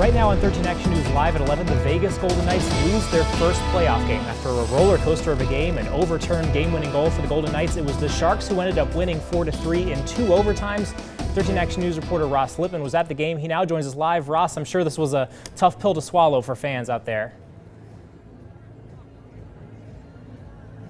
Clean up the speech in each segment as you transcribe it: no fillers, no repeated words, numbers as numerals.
Right now on 13 Action News Live at 11, the Vegas Golden Knights lose their first playoff game. After a roller coaster of a game, an overturned game-winning goal for the Golden Knights, it was the Sharks who ended up winning 4-3 in 2 overtimes. 13 Action News reporter Ross Lippman was at the game. He now joins us live. Ross, I'm sure this was a tough pill to swallow for fans out there.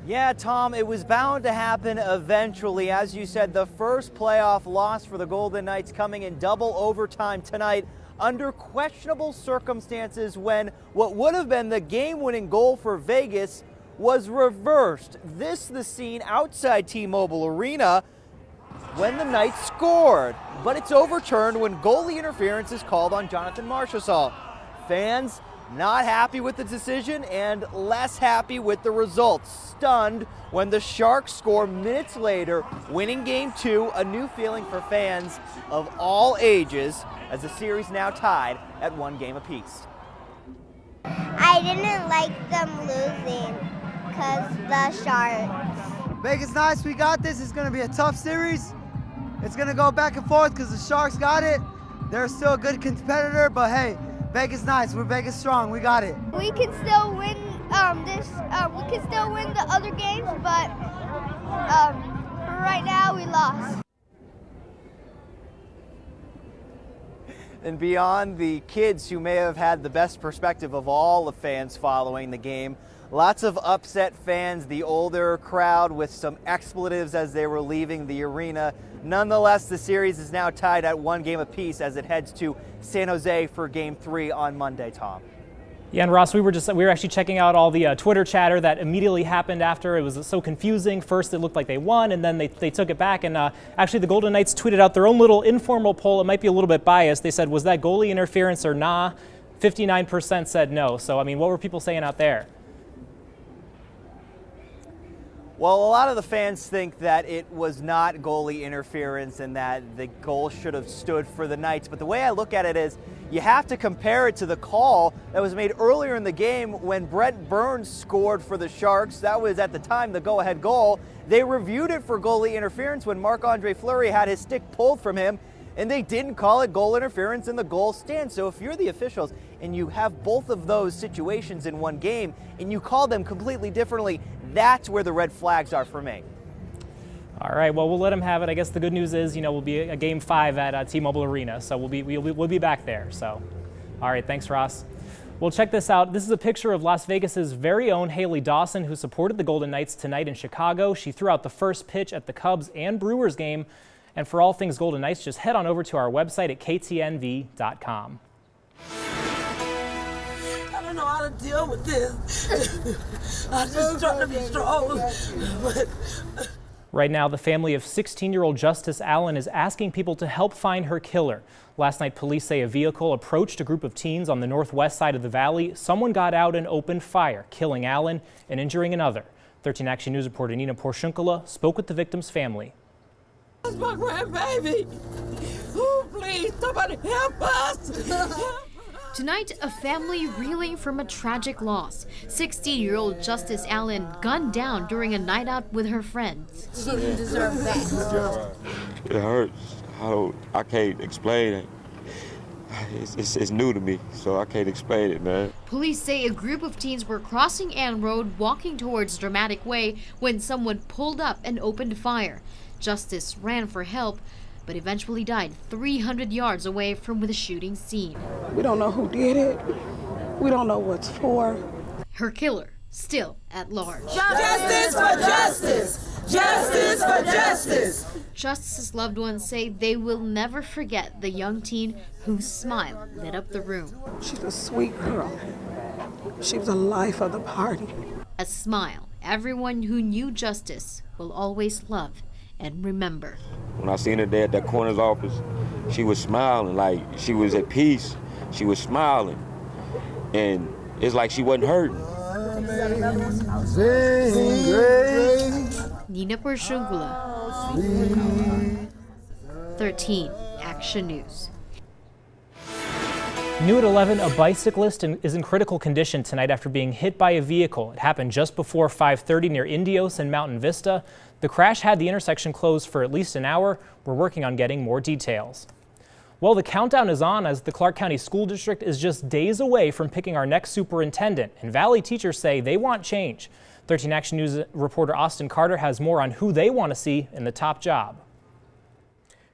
Yeah, Tom, it was bound to happen eventually. As you said, the first playoff loss for the Golden Knights coming in double overtime tonight under questionable circumstances when what would have been the game-winning goal for Vegas was reversed. This the scene outside T-Mobile Arena when the Knights scored. But it's overturned when goalie interference is called on Jonathan Marchessault. Fans not happy with the decision and less happy with the results. Stunned when the Sharks score minutes later, winning Game 2, a new feeling for fans of all ages as the series now tied at 1 game apiece. I didn't like them losing because the Sharks. Vegas Knights, we got this. It's going to be a tough series. It's going to go back and forth because the Sharks got it. They're still a good competitor, but hey, Vegas Knights, we're Vegas strong. We got it. We can still win we can still win the other games, but for right now we lost. And beyond the kids who may have had the best perspective of all the fans following the game, lots of upset fans, the older crowd with some expletives as they were leaving the arena. Nonetheless, the series is now tied at 1 game apiece as it heads to San Jose for Game 3 on Monday, Tom. Yeah, and Ross, we were actually checking out all the Twitter chatter that immediately happened after. It was so confusing. First, it looked like they won, and then they took it back. And actually, the Golden Knights tweeted out their own little informal poll. It might be a little bit biased. They said, was that goalie interference or nah? 59% said no. So, I mean, what were people saying out there? Well, a lot of the fans think that it was not goalie interference and that the goal should have stood for the Knights. But the way I look at it is you have to compare it to the call that was made earlier in the game when Brent Burns scored for the Sharks. That was at the time the go-ahead goal. They reviewed it for goalie interference when Marc-Andre Fleury had his stick pulled from him, and they didn't call it goal interference and the goal stands. So if you're the officials and you have both of those situations in one game and you call them completely differently, that's where the red flags are for me. All right, well, we'll let them have it. I guess the good news is, we'll be a Game 5 at T-Mobile Arena, so we'll be back there. So, all right, thanks, Ross. Well, check this out. This is a picture of Las Vegas's very own Haley Dawson, who supported the Golden Knights tonight in Chicago. She threw out the first pitch at the Cubs and Brewers game. And for all things Golden Knights, just head on over to our website at ktnv.com. I don't know how to deal with this. I'm just trying to be strong. Right now, the family of 16-year-old Justice Allen is asking people to help find her killer. Last night, police say a vehicle approached a group of teens on the northwest side of the valley. Someone got out and opened fire, killing Allen and injuring another. 13 Action News reporter Nina Porshunkala spoke with the victim's family. That's my grandbaby. Oh, please, somebody help us. Tonight, a family reeling from a tragic loss. 16-year-old Justice Allen gunned down during a night out with her friends. She didn't deserve that. It hurts. I can't explain it. It's new to me, so I can't explain it, man. Police say a group of teens were crossing Ann Road walking towards Dramatic Way when someone pulled up and opened fire. Justice ran for help, but eventually died 300 yards away from the shooting scene. We don't know who did it. We don't know what's for. Her killer still at large. Justice for justice! Justice for justice! Justice's loved ones say they will never forget the young teen whose smile lit up the room. She's a sweet girl. She was the life of the party. A smile everyone who knew Justice will always love and remember. When I seen her there at that coroner's office, she was smiling like she was at peace. She was smiling, and it's like she wasn't hurting. Nina Porshunkala, 13 Action News. New at 11, a bicyclist is in critical condition tonight after being hit by a vehicle. It happened just before 5:30 near Indios and Mountain Vista. The crash had the intersection closed for at least an hour. We're working on getting more details. Well, the countdown is on as the Clark County School District is just days away from picking our next superintendent, and Valley teachers say they want change. 13 Action News reporter Austin Carter has more on who they want to see in the top job.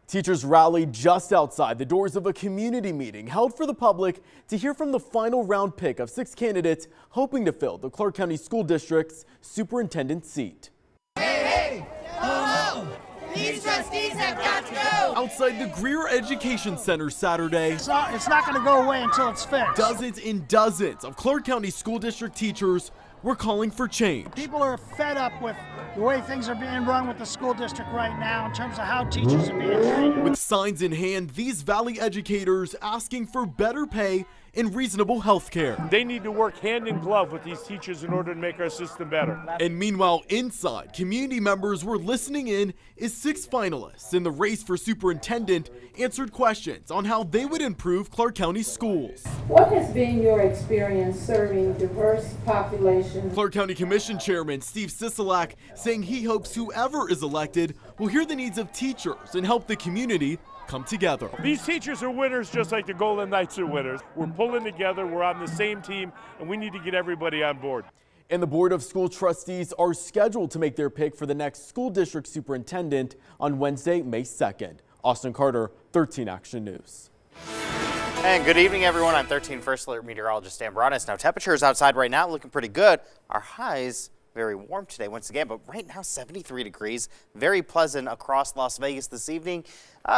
Teachers rallied just outside the doors of a community meeting held for the public to hear from the final round pick of 6 candidates hoping to fill the Clark County School District's superintendent seat. Hey, ho, these trustees have got to go. Outside the Greer Education Center Saturday, It's not going to go away until it's fixed. dozens and dozens of Clark County School District teachers were calling for change. People are fed up with the way things are being run with the school district right now in terms of how teachers are being treated. With signs in hand, these Valley educators asking for better pay and reasonable health care. They need to work hand in glove with these teachers in order to make our system better. And meanwhile, inside, community members were listening in as 6 finalists in the race for superintendent answered questions on how they would improve Clark County schools. What has been your experience serving diverse populations? Clark County Commission Chairman Steve Sisolak saying he hopes whoever is elected will hear the needs of teachers and help the community come together. These teachers are winners just like the Golden Knights are winners. We're pulling together, we're on the same team, and we need to get everybody on board. And the Board of School Trustees are scheduled to make their pick for the next school district superintendent on Wednesday, May 2nd. Austin Carter, 13 Action News. And good evening, everyone. I'm 13 First Alert meteorologist Dan Broadus. Now, temperatures outside right now looking pretty good. Our highs very warm today once again, but right now 73 degrees. Very pleasant across Las Vegas this evening.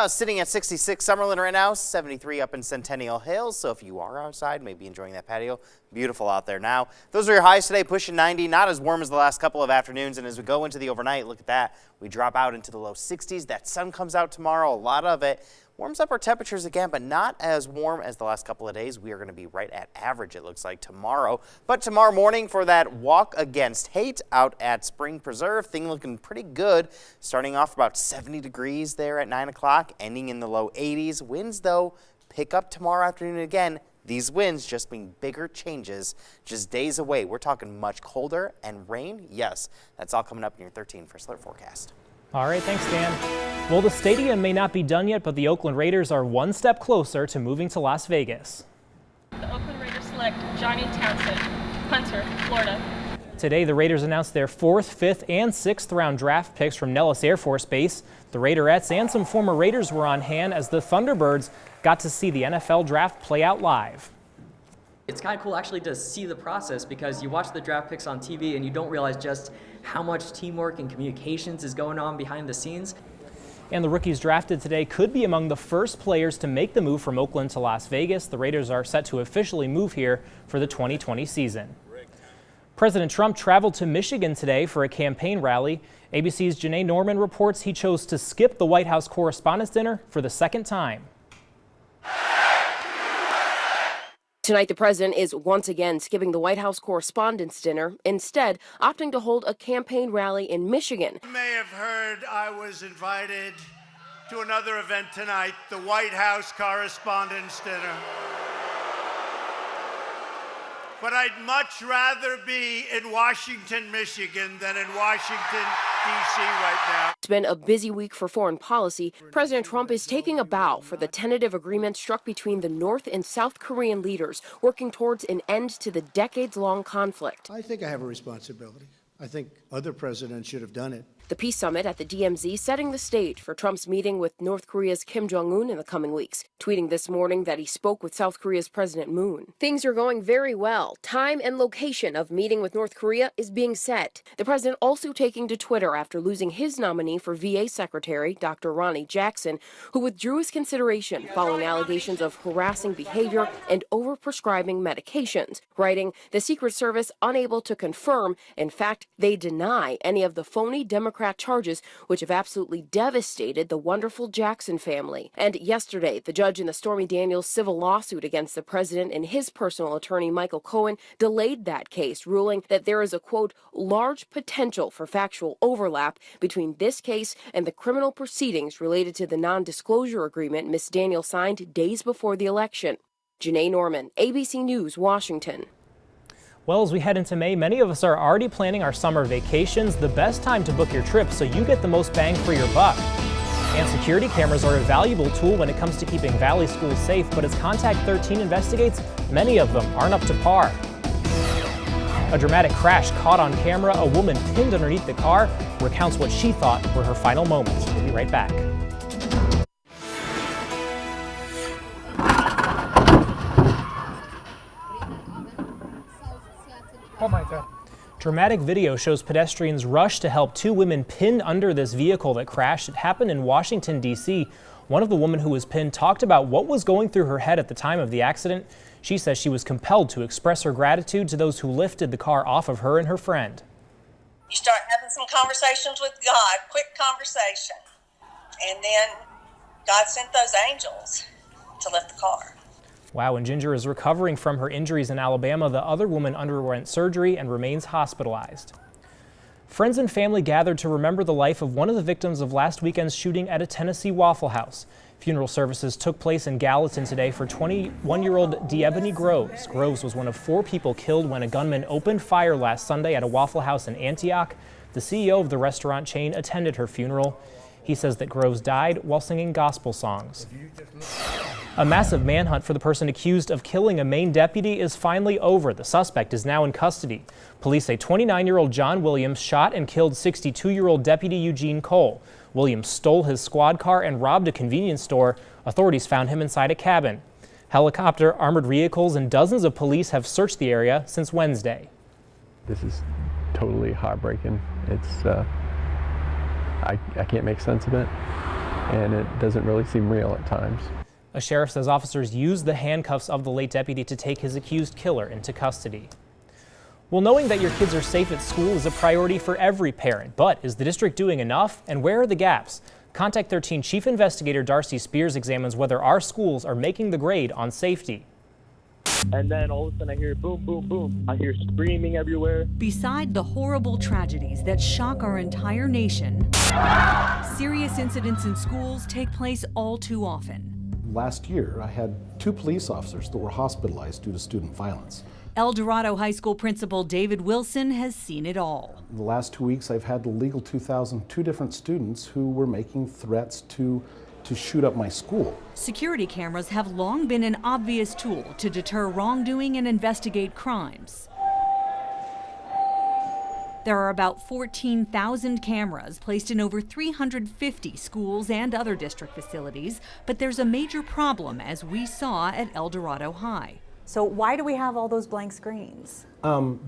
Sitting at 66 Summerlin right now, 73 up in Centennial Hills. So if you are outside, maybe enjoying that patio, beautiful out there now. Those are your highs today, pushing 90. Not as warm as the last couple of afternoons. And as we go into the overnight, look at that. We drop out into the low 60s. That sun comes out tomorrow, a lot of it. Warms up our temperatures again, but not as warm as the last couple of days. We are going to be right at average, it looks like, tomorrow. But tomorrow morning for that walk against hate out at Spring Preserve, thing looking pretty good. Starting off about 70 degrees there at 9 o'clock, ending in the low 80s. Winds, though, pick up tomorrow afternoon again. These winds just mean bigger changes just days away. We're talking much colder and rain. Yes, that's all coming up in your 13 First Alert forecast. All right, thanks, Dan. Well, the stadium may not be done yet, but the Oakland Raiders are one step closer to moving to Las Vegas. The Oakland Raiders select Johnny Townsend, punter, Florida. Today, the Raiders announced their 4th, 5th, and 6th round draft picks from Nellis Air Force Base. The Raiderettes and some former Raiders were on hand as the Thunderbirds got to see the NFL draft play out live. It's kind of cool actually to see the process because you watch the draft picks on TV and you don't realize just how much teamwork and communications is going on behind the scenes. And the rookies drafted today could be among the first players to make the move from Oakland to Las Vegas. The Raiders are set to officially move here for the 2020 season. President Trump traveled to Michigan today for a campaign rally. ABC's Janae Norman reports he chose to skip the White House Correspondents' Dinner for the second time. Tonight, the president is once again skipping the White House Correspondents' Dinner, instead opting to hold a campaign rally in Michigan. You may have heard I was invited to another event tonight, the White House Correspondents' Dinner. But I'd much rather be in Washington, Michigan than in Washington, D.C. right now. It's been a busy week for foreign policy. President Trump is taking a bow for the tentative agreement struck between the North and South Korean leaders, working towards an end to the decades-long conflict. I think I have a responsibility. I think other presidents should have done it. The peace summit at the DMZ setting the stage for Trump's meeting with North Korea's Kim Jong-un in the coming weeks, tweeting this morning that he spoke with South Korea's President Moon. Things are going very well. Time and location of meeting with North Korea is being set. The president also taking to Twitter after losing his nominee for VA Secretary, Dr. Ronnie Jackson, who withdrew his consideration following allegations of harassing behavior and overprescribing medications, writing, "The Secret Service unable to confirm. In fact, they deny any of the phony Democrat charges which have absolutely devastated the wonderful Jackson family." And yesterday, the judge in the Stormy Daniels civil lawsuit against the president and his personal attorney, Michael Cohen, delayed that case, ruling that there is a, quote, large potential for factual overlap between this case and the criminal proceedings related to the non-disclosure agreement Ms. Daniels signed days before the election. Janae Norman, ABC News, Washington. Well, as we head into May, many of us are already planning our summer vacations. The best time to book your trip so you get the most bang for your buck. And security cameras are a valuable tool when it comes to keeping Valley schools safe, but as Contact 13 investigates, many of them aren't up to par. A dramatic crash caught on camera. A woman pinned underneath the car recounts what she thought were her final moments. We'll be right back. Oh my God. Dramatic video shows pedestrians rush to help two women pinned under this vehicle that crashed. It happened in Washington, D.C. One of the women who was pinned talked about what was going through her head at the time of the accident. She says she was compelled to express her gratitude to those who lifted the car off of her and her friend. You start having some conversations with God, quick conversation, and then God sent those angels to lift the car. Wow, and Ginger is recovering from her injuries in Alabama. The other woman underwent surgery and remains hospitalized. Friends and family gathered to remember the life of one of the victims of last weekend's shooting at a Tennessee Waffle House. Funeral services took place in Gallatin today for 21-year-old D'Ebony Groves. Groves was one of 4 people killed when a gunman opened fire last Sunday at a Waffle House in Antioch. The CEO of the restaurant chain attended her funeral. He says that Groves died while singing gospel songs. A massive manhunt for the person accused of killing a Maine deputy is finally over. The suspect is now in custody. Police say 29-year-old John Williams shot and killed 62-year-old Deputy Eugene Cole. Williams stole his squad car and robbed a convenience store. Authorities found him inside a cabin. Helicopter, armored vehicles, and dozens of police have searched the area since Wednesday. This is totally heartbreaking. It's I can't make sense of it, and it doesn't really seem real at times. A sheriff says officers used the handcuffs of the late deputy to take his accused killer into custody. Well, knowing that your kids are safe at school is a priority for every parent, but is the district doing enough, and where are the gaps? Contact 13 Chief Investigator Darcy Spears examines whether our schools are making the grade on safety. And then all of a sudden I hear boom, boom, boom. I hear screaming everywhere. Beside the horrible tragedies that shock our entire nation, serious incidents in schools take place all too often. Last year, I had 2 police officers that were hospitalized due to student violence. El Dorado High School Principal David Wilson has seen it all. In the last 2 weeks, I've had the Legal 2000, 2 different students who were making threats to shoot up my school. Security cameras have long been an obvious tool to deter wrongdoing and investigate crimes. There are about 14,000 cameras placed in over 350 schools and other district facilities, but there's a major problem, as we saw at El Dorado High. So why do we have all those blank screens?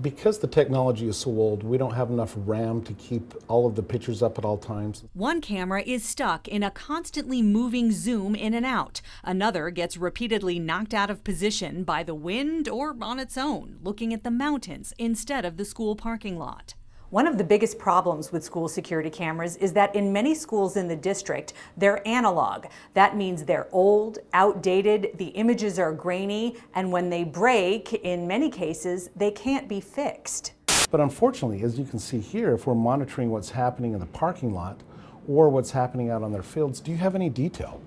Because the technology is so old, we don't have enough RAM to keep all of the pictures up at all times. One camera is stuck in a constantly moving zoom in and out. Another gets repeatedly knocked out of position by the wind or on its own, looking at the mountains instead of the school parking lot. One of the biggest problems with school security cameras is that in many schools in the district, they're analog. That means they're old, outdated, the images are grainy, and when they break, in many cases, they can't be fixed. But unfortunately, as you can see here, if we're monitoring what's happening in the parking lot or what's happening out on their fields, do you have any detail?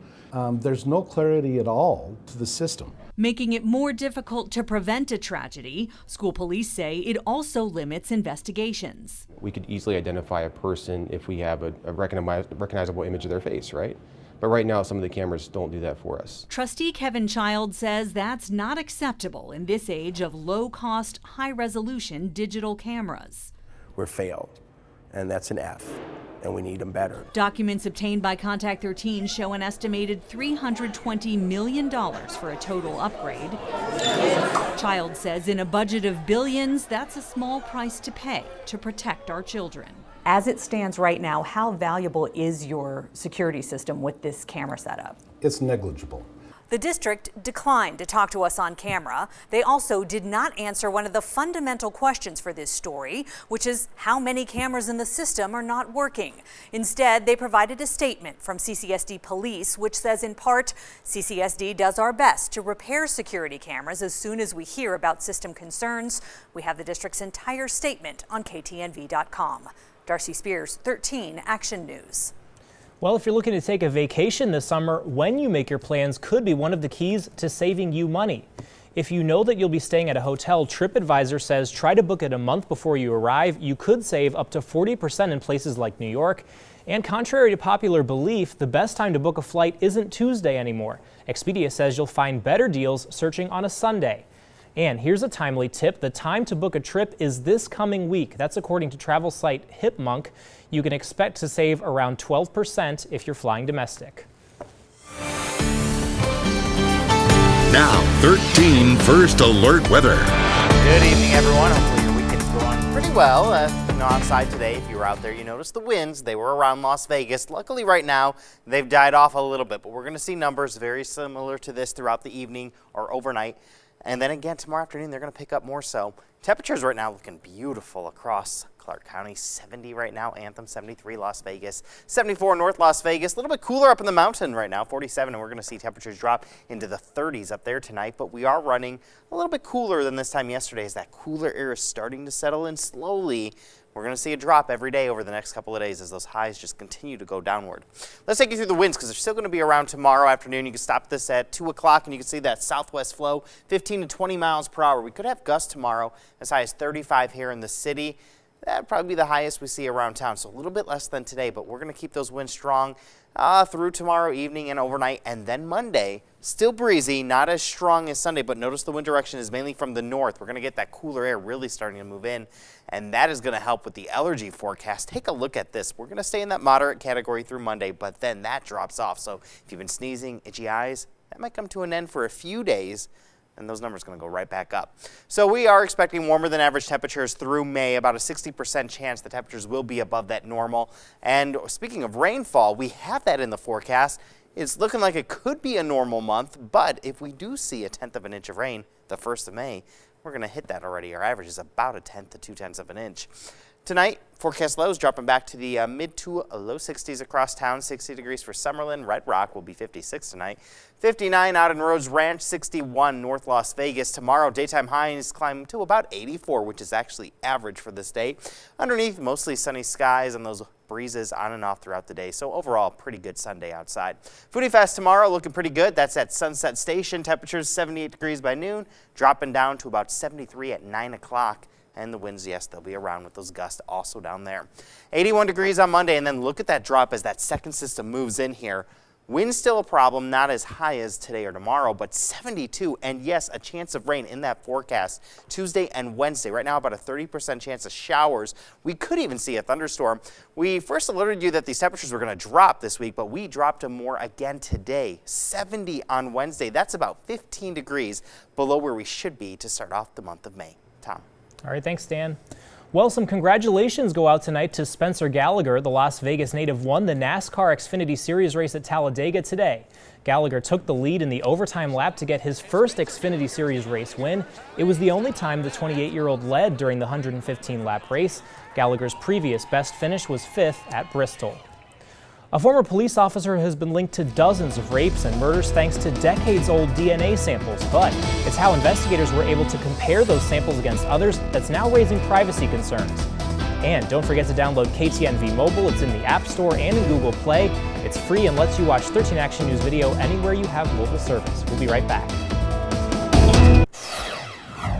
There's no clarity at all to the system. Making it more difficult to prevent a tragedy, school police say it also limits investigations. We could easily identify a person if we have a recognizable image of their face, right? But right now, some of the cameras don't do that for us. Trustee Kevin Child says that's not acceptable in this age of low-cost, high-resolution digital cameras. We're failed, and that's an F. And we need them better. Documents obtained by Contact 13 show an estimated $320 million for a total upgrade. Child says in a budget of billions, that's a small price to pay to protect our children. As it stands right now, how valuable is your security system with this camera setup? It's negligible. The district declined to talk to us on camera. They also did not answer one of the fundamental questions for this story, which is how many cameras in the system are not working. Instead, they provided a statement from CCSD Police, which says in part, CCSD does our best to repair security cameras as soon as we hear about system concerns. We have the district's entire statement on KTNV.com. Darcy Spears, 13 Action News. Well, if you're looking to take a vacation this summer, when you make your plans could be one of the keys to saving you money. If you know that you'll be staying at a hotel, TripAdvisor says try to book it a month before you arrive. You could save up to 40% in places like New York. And contrary to popular belief, the best time to book a flight isn't Tuesday anymore. Expedia says you'll find better deals searching on a Sunday. And here's a timely tip. The time to book a trip is this coming week. That's according to travel site Hipmunk. You can expect to save around 12% if you're flying domestic. Now, 13 First Alert weather. Good evening, everyone. Hopefully your weekend's going pretty well. Outside today, if you were out there, you noticed the winds. They were around Las Vegas. Luckily, right now, they've died off a little bit, but we're going to see numbers very similar to this throughout the evening or overnight. And then again, tomorrow afternoon, they're going to pick up more so. Temperatures right now looking beautiful across Clark County. 70 right now, Anthem 73, Las Vegas 74, North Las Vegas. A little bit cooler up in the mountain right now, 47, and we're going to see temperatures drop into the 30s up there tonight. But we are running a little bit cooler than this time yesterday as that cooler air is starting to settle in slowly. We're going to see a drop every day over the next couple of days as those highs just continue to go downward. Let's take you through the winds because they're still going to be around tomorrow afternoon. You can stop this at 2 o'clock and you can see that southwest flow, 15 to 20 miles per hour. We could have gusts tomorrow as high as 35 here in the city. That'd probably be the highest we see around town, so a little bit less than today, but we're going to keep those winds strong through tomorrow evening and overnight, and then Monday, still breezy, not as strong as Sunday, but notice the wind direction is mainly from the north. We're going to get that cooler air really starting to move in, and that is going to help with the allergy forecast. Take a look at this. We're going to stay in that moderate category through Monday, but then that drops off, so if you've been sneezing, itchy eyes, that might come to an end for a few days, and those numbers are going to go right back up. So we are expecting warmer than average temperatures through May, about a 60% chance the temperatures will be above that normal. And speaking of rainfall, we have that in the forecast. It's looking like it could be a normal month, but if we do see 1/10 of an inch of rain the 1st of May, we're going to hit that already. Our average is about 1/10 to 2/10 of an inch. Tonight, forecast lows dropping back to the mid to low 60s across town. 60 degrees for Summerlin. Red Rock will be 56 tonight. 59 out in Rhodes Ranch, 61 North Las Vegas. Tomorrow, daytime highs climb to about 84, which is actually average for this day. Underneath, mostly sunny skies and those breezes on and off throughout the day. So overall, pretty good Sunday outside. Foodie Fest tomorrow looking pretty good. That's at Sunset Station. Temperatures 78 degrees by noon, dropping down to about 73 at 9 o'clock. And the winds, yes, they'll be around with those gusts also down there. 81 degrees on Monday, and then look at that drop as that second system moves in here. Wind's still a problem, not as high as today or tomorrow, but 72, and yes, a chance of rain in that forecast Tuesday and Wednesday. Right now, about a 30% chance of showers. We could even see a thunderstorm. We first alerted you that these temperatures were going to drop this week, but we dropped them more again today. 70 on Wednesday. That's about 15 degrees below where we should be to start off the month of May. Tom. All right, thanks, Dan. Well, some congratulations go out tonight to Spencer Gallagher. The Las Vegas native won the NASCAR Xfinity Series race at Talladega today. Gallagher took the lead in the overtime lap to get his first Xfinity Series race win. It was the only time the 28-year-old led during the 115-lap race. Gallagher's previous best finish was 5th at Bristol. A former police officer has been linked to dozens of rapes and murders thanks to decades-old DNA samples, but it's how investigators were able to compare those samples against others that's now raising privacy concerns. And don't forget to download KTNV Mobile. It's in the App Store and in Google Play. It's free and lets you watch 13 Action News video anywhere you have mobile service. We'll be right back.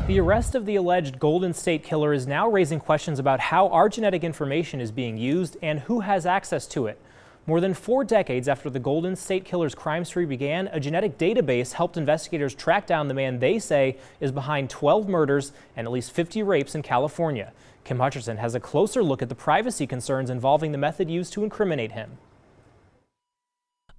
The arrest of the alleged Golden State Killer is now raising questions about how our genetic information is being used and who has access to it. More than 4 decades after the Golden State Killer's crime spree began, a genetic database helped investigators track down the man they say is behind 12 murders and at least 50 rapes in California. Kim Hutcherson has a closer look at the privacy concerns involving the method used to incriminate him.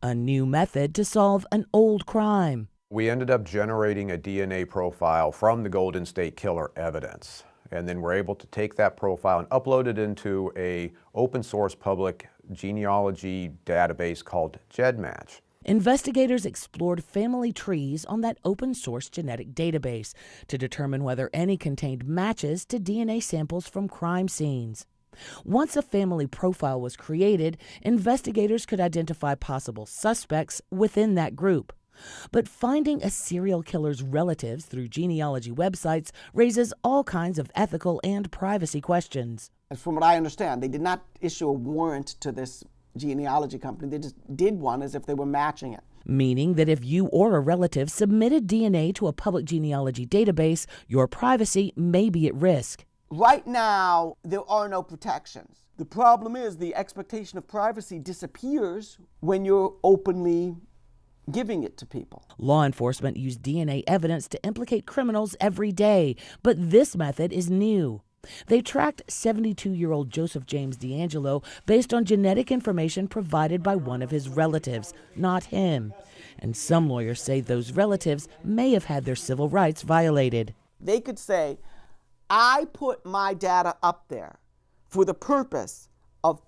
A new method to solve an old crime. We ended up generating a DNA profile from the Golden State Killer evidence, and then we're able to take that profile and upload it into a open source public genealogy database called GEDmatch. Investigators explored family trees on that open source genetic database to determine whether any contained matches to DNA samples from crime scenes. Once a family profile was created, investigators could identify possible suspects within that group. But finding a serial killer's relatives through genealogy websites raises all kinds of ethical and privacy questions. From what I understand, they did not issue a warrant to this genealogy company. They just did one as if they were matching it. Meaning that if you or a relative submitted DNA to a public genealogy database, your privacy may be at risk. Right now, there are no protections. The problem is the expectation of privacy disappears when you're openly giving it to people. Law enforcement use DNA evidence to implicate criminals every day, but this method is new. They tracked 72-year-old Joseph James D'Angelo based on genetic information provided by one of his relatives, not him. And some lawyers say those relatives may have had their civil rights violated. They could say, I put my data up there for the purpose of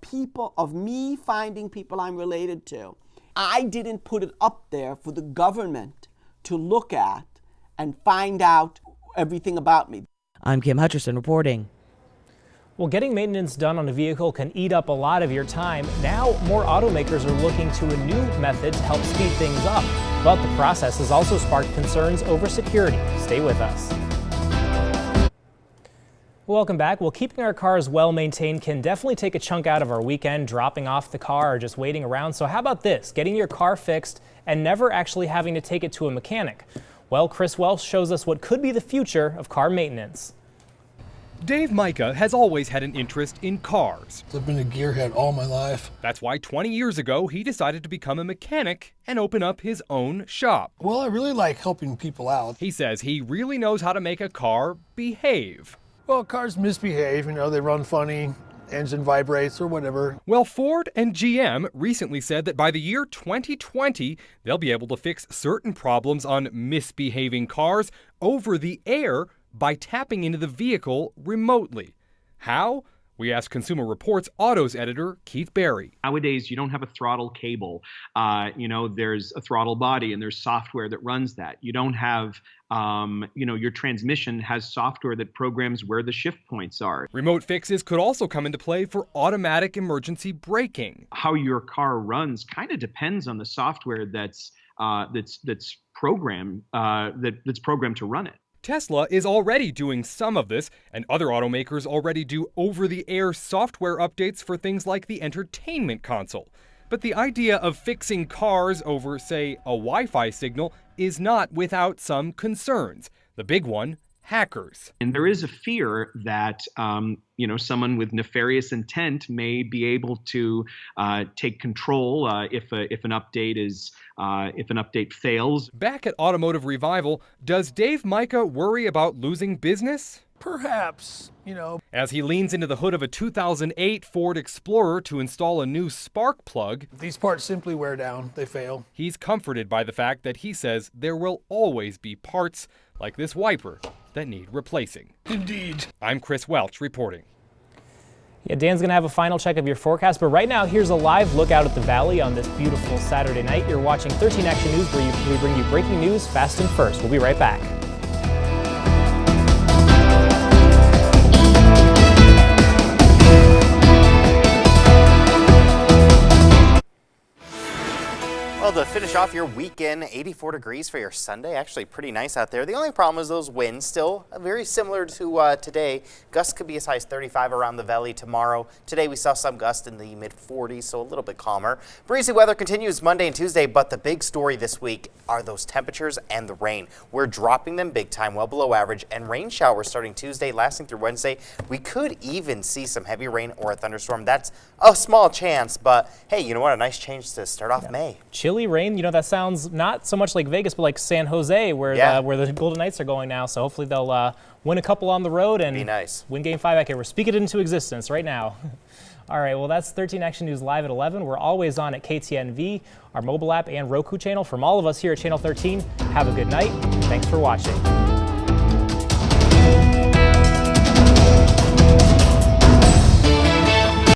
me finding people I'm related to. I didn't put it up there for the government to look at and find out everything about me. I'm Kim Hutcherson reporting. Well, getting maintenance done on a vehicle can eat up a lot of your time. Now, more automakers are looking to a new method to help speed things up. But the process has also sparked concerns over security. Stay with us. Welcome back. Well, keeping our cars well maintained can definitely take a chunk out of our weekend, dropping off the car or just waiting around. So how about this? Getting your car fixed and never actually having to take it to a mechanic. Well, Chris Welch shows us what could be the future of car maintenance. Dave Micah has always had an interest in cars. I've been a gearhead all my life. That's why 20 years ago he decided to become a mechanic and open up his own shop. Well, I really like helping people out. He says he really knows how to make a car behave. Well, cars misbehave, they run funny, engine vibrates or whatever. Well, Ford and GM recently said that by the year 2020, they'll be able to fix certain problems on misbehaving cars over the air by tapping into the vehicle remotely. How? We asked Consumer Reports Autos editor Keith Barry. Nowadays, you don't have a throttle cable. There's a throttle body and there's software that runs that. You don't have, your transmission has software that programs where the shift points are. Remote fixes could also come into play for automatic emergency braking. How your car runs kind of depends on the software that's programmed to run it. Tesla is already doing some of this, and other automakers already do over-the-air software updates for things like the entertainment console. But the idea of fixing cars over, say, a Wi-Fi signal is not without some concerns. The big one, hackers. And there is a fear that someone with nefarious intent may be able to take control if an update fails. Back at Automotive Revival, does Dave Micah worry about losing business? Perhaps, As he leans into the hood of a 2008 Ford Explorer to install a new spark plug. These parts simply wear down, they fail. He's comforted by the fact that he says there will always be parts like this wiper that need replacing. Indeed. I'm Chris Welch reporting. Yeah, Dan's going to have a final check of your forecast, but right now here's a live look out at the valley on this beautiful Saturday night. You're watching 13 Action News, where we bring you breaking news fast and first. We'll be right back. Well, to finish off your weekend, 84 degrees for your Sunday. Actually pretty nice out there. The only problem is those winds, still very similar to today. Gusts could be as high as 35 around the valley tomorrow. Today we saw some gusts in the mid-40s, so a little bit calmer. Breezy weather continues Monday and Tuesday, but the big story this week are those temperatures and the rain. We're dropping them big time, well below average, and rain showers starting Tuesday, lasting through Wednesday. We could even see some heavy rain or a thunderstorm. That's a small chance, but hey, you know what? A nice change to start off May. Chilly rain, that sounds not so much like Vegas, but like San Jose, where the Golden Knights are going now. So hopefully they'll win a couple on the road and win Game 5 back here. We're speaking it into existence right now. All right, well, that's 13 Action News live at 11. We're always on at KTNV, our mobile app, and Roku channel. From all of us here at Channel 13, have a good night. Thanks for watching.